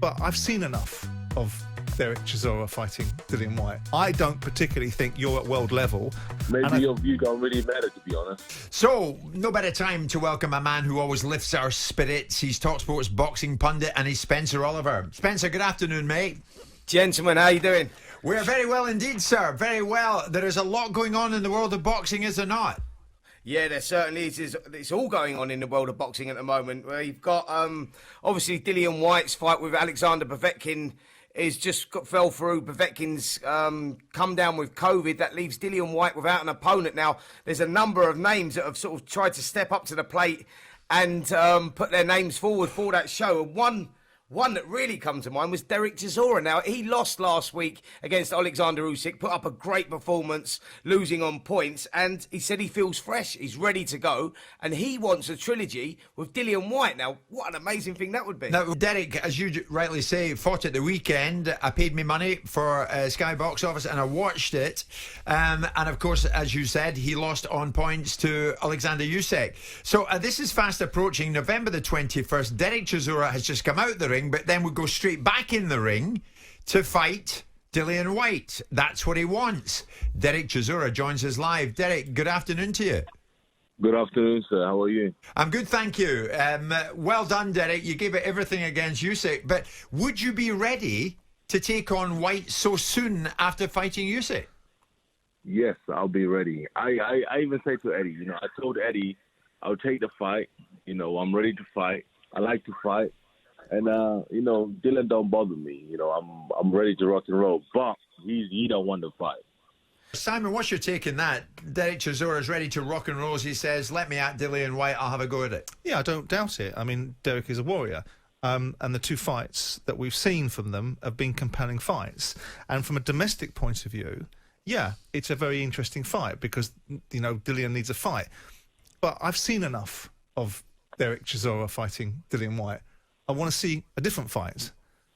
but I've seen enough of Derek Chisora fighting Dillian Whyte. I don't particularly think you're at world level. Maybe your view don't really matter, to be honest. So, no better time to welcome a man who always lifts our spirits. He's talkSPORT's boxing pundit, and he's Spencer Oliver. Spencer, good afternoon, mate. Gentlemen, how you doing? We're very well indeed, sir. Very well. There is a lot going on in the world of boxing, is there not? Yeah, there certainly is. It's all going on in the world of boxing at the moment. We've got, obviously, Dillian Whyte's fight with Alexander Povetkin is fell through. Povetkin's come down with COVID. That leaves Dillian Whyte without an opponent. Now, there's a number of names that have sort of tried to step up to the plate and put their names forward for that show. And one that really come to mind was Derek Chisora. Now, he lost last week against Alexander Usyk, put up a great performance, losing on points, and he said he feels fresh, he's ready to go, and he wants a trilogy with Dillian Whyte. Now, what an amazing thing that would be. Now, Derek, as you rightly say, fought at the weekend. I paid me money for Sky Box Office, and I watched it. And, of course, as you said, he lost on points to Alexander Usyk. So this is fast approaching. November the 21st, Derek Chisora has just come out the ring, but then would go straight back in the ring to fight Dillian Whyte. That's what he wants. Derek Chisora joins us live. Derek, good afternoon to you. Good afternoon, sir. How are you? I'm good, thank you. Well done, Derek. You gave it everything against Usyk, but would you be ready to take on Whyte so soon after fighting Usyk? Yes, I'll be ready. I even say to Eddie, I told Eddie I'll take the fight. I'm ready to fight. I like to fight. And, Dillian don't bother me. I'm ready to rock and roll. But he don't want to fight. Simon, what's your take on that? Derek Chisora is ready to rock and roll. He says, let me at Dillian Whyte, I'll have a go at it. Yeah, I don't doubt it. I mean, Derek is a warrior. And the two fights that we've seen from them have been compelling fights. And from a domestic point of view, yeah, it's a very interesting fight because, Dillian needs a fight. But I've seen enough of Derek Chisora fighting Dillian Whyte. I want to see a different fight.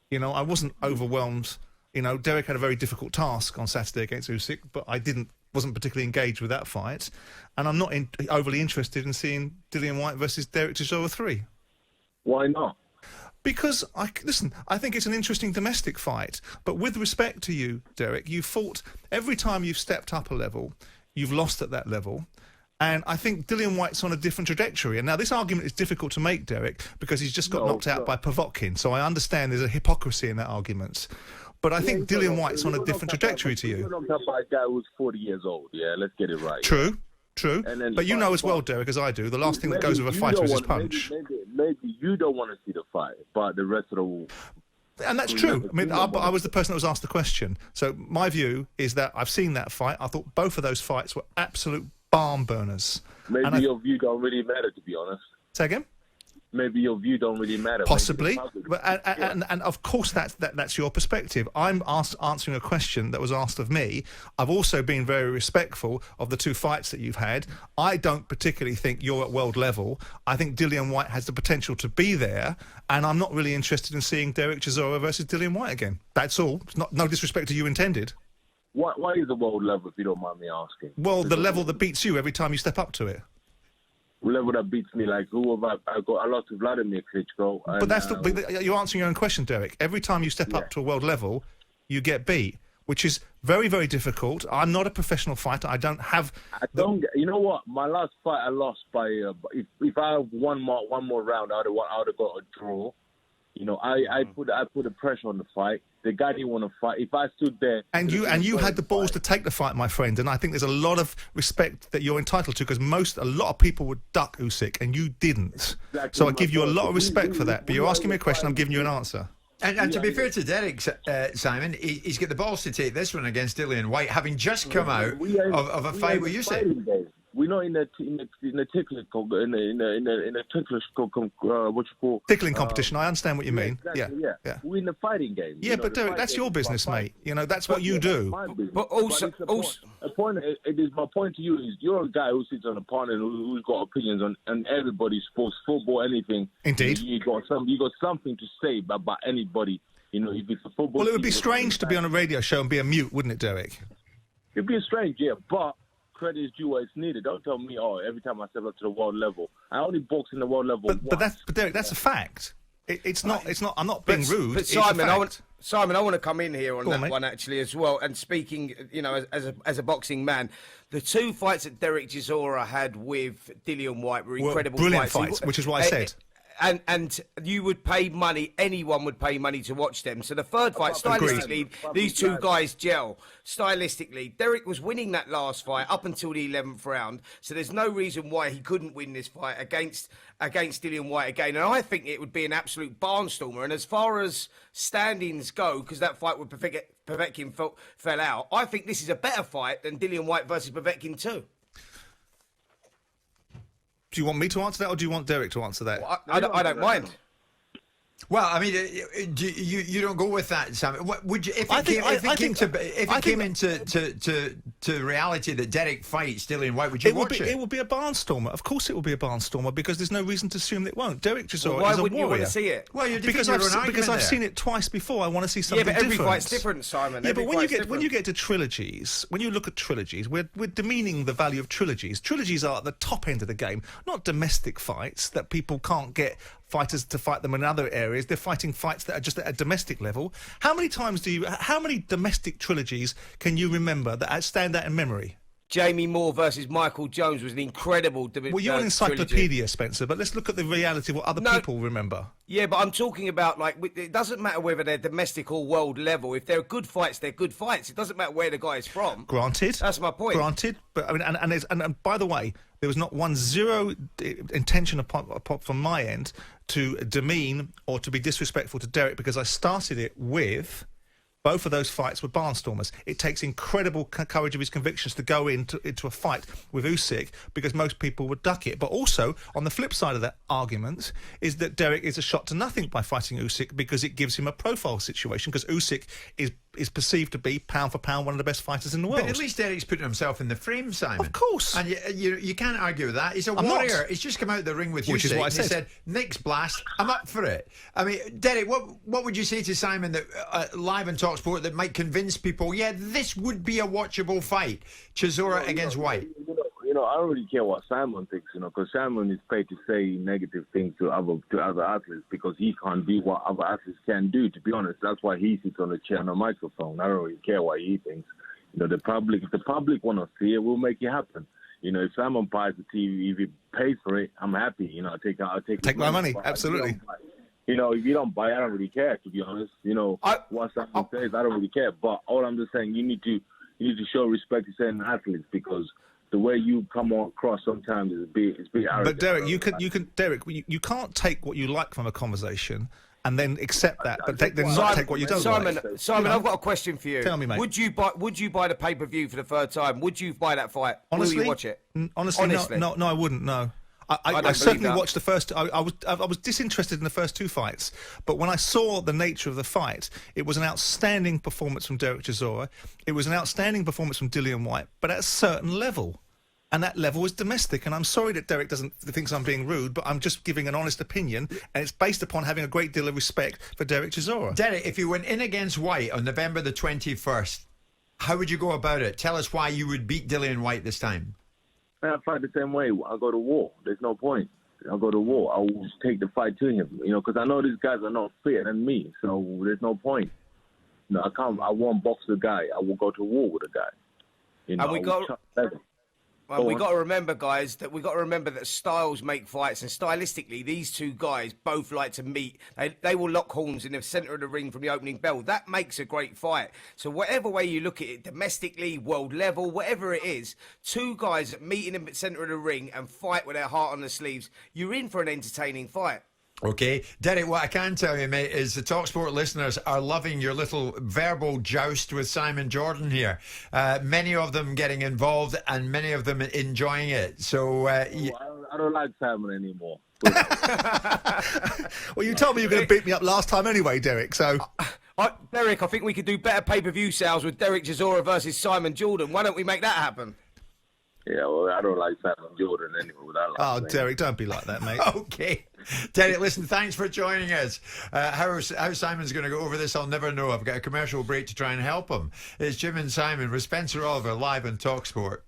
I wasn't overwhelmed. Derek had a very difficult task on Saturday against Usyk, but I wasn't particularly engaged with that fight. And I'm not overly interested in seeing Dillian Whyte versus Derek Chisora 3. Why not? Because, I think it's an interesting domestic fight. But with respect to you, Derek, you've fought every time you've stepped up a level, you've lost at that level. And I think Dillian Whyte's on a different trajectory. And now this argument is difficult to make, Derek, because he's just got knocked out by Povetkin. So I understand there's a hypocrisy in that argument. But I think Dillian Whyte's on a different trajectory to you. You're knocked out by a guy who's 40 years old. Yeah, let's get it right. True. But you know as well, Derek, as I do, the last thing that goes with a fighter is his punch. Maybe you don't want to see the fight, but the rest of the... And that's true. I mean, I was the person that was asked the question. So my view is that I've seen that fight. I thought both of those fights were absolute barn burners. Maybe your view don't really matter, to be honest. Say again? Maybe your view don't really matter. Possibly, and of course that's your perspective. I'm answering a question that was asked of me. I've also been very respectful of the two fights that you've had. I don't particularly think you're at world level. I think Dillian Whyte has the potential to be there, and I'm not really interested in seeing Derek Chisora versus Dillian Whyte again. That's all. No disrespect to you intended. Why is the world level, if you don't mind me asking? Well, the level that beats you every time you step up to it. Level that beats me, like who have I got? I lost to Vladimir Klitschko. And, but you're answering your own question, Derek. Every time you step up to a world level, you get beat, which is very, very difficult. I'm not a professional fighter. I don't have. You know what? My last fight, I lost by. If I have one more round, I would have got a draw. I put the pressure on the fight. The guy didn't want to fight. If I stood there... And you had the balls to take the fight, my friend, and I think there's a lot of respect that you're entitled to, because a lot of people would duck Usyk, and you didn't. Exactly. So I give you a lot of respect for that, but you're asking me a question, I'm giving you an answer. And to be fair to Derek, Simon, he's got the balls to take this one against Dillian Whyte, having just come out of a fight with Usyk. We're not in a tickling what you call tickling competition. I understand what you mean. Exactly, yeah. We're in a fighting game. Yeah, but Derek, that's your business, mate. That's what you do. But also, it is my point to you is you're a guy who sits on a panel who's got opinions on everybody's sports, football, anything. Indeed, you got something to say about anybody. If it's a football. Well, it would be strange to be on a radio show and be a mute, wouldn't it, Derek? It'd be strange, yeah, but. Credit is due where it's needed. Don't tell me, every time I step up to the world level. I only box in the world level But Derek, that's a fact. It's not. It's not. I'm not being rude. But it's a Simon, fact. I want to come in here on Go on, that mate. one actually as well. And speaking, as a boxing man, the two fights that Derek Chisora had with Dillian Whyte were incredible, brilliant fights, which is what I said. And you would pay money, anyone would pay money to watch them. So the third fight, Agreed. stylistically, these two guys gel. Stylistically, Derek was winning that last fight up until the 11th round. So there's no reason why he couldn't win this fight against Dillian Whyte again. And I think it would be an absolute barnstormer. And as far as standings go, because that fight with Povetkin fell out, I think this is a better fight than Dillian Whyte versus Povetkin too. Do you want me to answer that, or do you want Derek to answer that? Well, I don't mind. Well, I mean, you don't go with that, Sam. What would you if it came into reality that Derek fights Dillian Whyte? Would you watch it? It will be a barnstormer. Of course, it will be a barnstormer because there's no reason to assume it won't. Derek Chisora Why is a wouldn't you warrior. want to see it? Well, you're Because I've seen it twice before. I want to see something Yeah, but different. every fight's different, Simon. Yeah, Every but when fight's you get to trilogies, when you look at trilogies, we're demeaning the value of trilogies. Trilogies are at the top end of the game, not domestic fights that people can't get fighters to fight them in other areas. They're fighting fights that are just at a domestic level. How many domestic trilogies can you remember that stand out in memory? Jamie Moore versus Michael Jones was an incredible Well, you're an encyclopedia, Spencer, but let's look at the reality of what other people remember. Yeah, but I'm talking about, like, it doesn't matter whether they're domestic or world level. If they're good fights, they're good fights. It doesn't matter where the guy is from. Granted. That's my point. Granted. But I mean, and by the way, there was not zero intention from my end to demean or to be disrespectful to Derek, because I started it with both of those fights were barnstormers. It takes incredible courage of his convictions to go into a fight with Usyk, because most people would duck it. But also, on the flip side of that argument, is that Derek is a shot to nothing by fighting Usyk, because it gives him a profile situation, because Usyk is perceived to be, pound for pound, one of the best fighters in the world. But at least Derek's putting himself in the frame, Simon. Of course. And you can't argue with that. He's a I'm warrior. not. He's just come out of the ring with Which Usyk. is what I and said. He said, next blast, I'm up for it. I mean, Derek, what would you say to Simon that live on talkSPORT that might convince people, yeah, this would be a watchable fight, Chisora against Whyte? I don't really care what Simon thinks, because Simon is paid to say negative things to other athletes, because he can't do what other athletes can do. To be honest, that's why he sits on a chair and a microphone. I don't really care what he thinks. If the public want to see it, we'll make it happen. If Simon buys the TV, if he pays for it, I'm happy. I'll take my money. Absolutely. If you don't buy it, I don't really care, to be honest. What Simon says, I don't really care. But all I'm just saying, you need to show respect to certain athletes, because the way you come across sometimes is a bit arrogant. But Derek, you can't take what you like from a conversation and then accept that, but not take what you don't like. Simon, I've got a question for you. Tell me, mate. Would you buy the pay-per-view for the third time? Would you buy that fight? Honestly, Will you watch it? Honestly, no, I wouldn't. No. I certainly watched the first. I was disinterested in the first two fights, but when I saw the nature of the fight, it was an outstanding performance from Derek Chisora. It was an outstanding performance from Dillian Whyte, but at a certain level, and that level is domestic. And I'm sorry that Derek thinks I'm being rude, but I'm just giving an honest opinion, and it's based upon having a great deal of respect for Derek Chisora. Derek, if you went in against Whyte on November the 21st, how would you go about it? Tell us why you would beat Dillian Whyte this time. I fight the same way. I'll go to war. There's no point. I'll go to war. I will take the fight to him, because I know these guys are not fitter than me, so there's no point. I can't. I won't box the guy. I will go to war with the guy. And we got to remember, guys, that styles make fights, and stylistically, these two guys both like to meet. They will lock horns in the centre of the ring from the opening bell. That makes a great fight. So whatever way you look at it, domestically, world level, whatever it is, two guys that meet in the centre of the ring and fight with their heart on their sleeves, you're in for an entertaining fight. Okay, Derek, what I can tell you, mate, is the talkSPORT listeners are loving your little verbal joust with Simon Jordan here. Many of them getting involved and many of them enjoying it. So I don't like Simon anymore. Well, you told me you were going to beat me up last time anyway, Derek, so... Derek, I think we could do better pay-per-view sales with Derek Chisora versus Simon Jordan. Why don't we make that happen? Yeah, well, I don't like Simon Jordan anyway. Derek, don't be like that, mate. Okay. Derek, listen, thanks for joining us. How Simon's going to go over this, I'll never know. I've got a commercial break to try and help him. It's Jim and Simon with Spencer Oliver live on talkSPORT.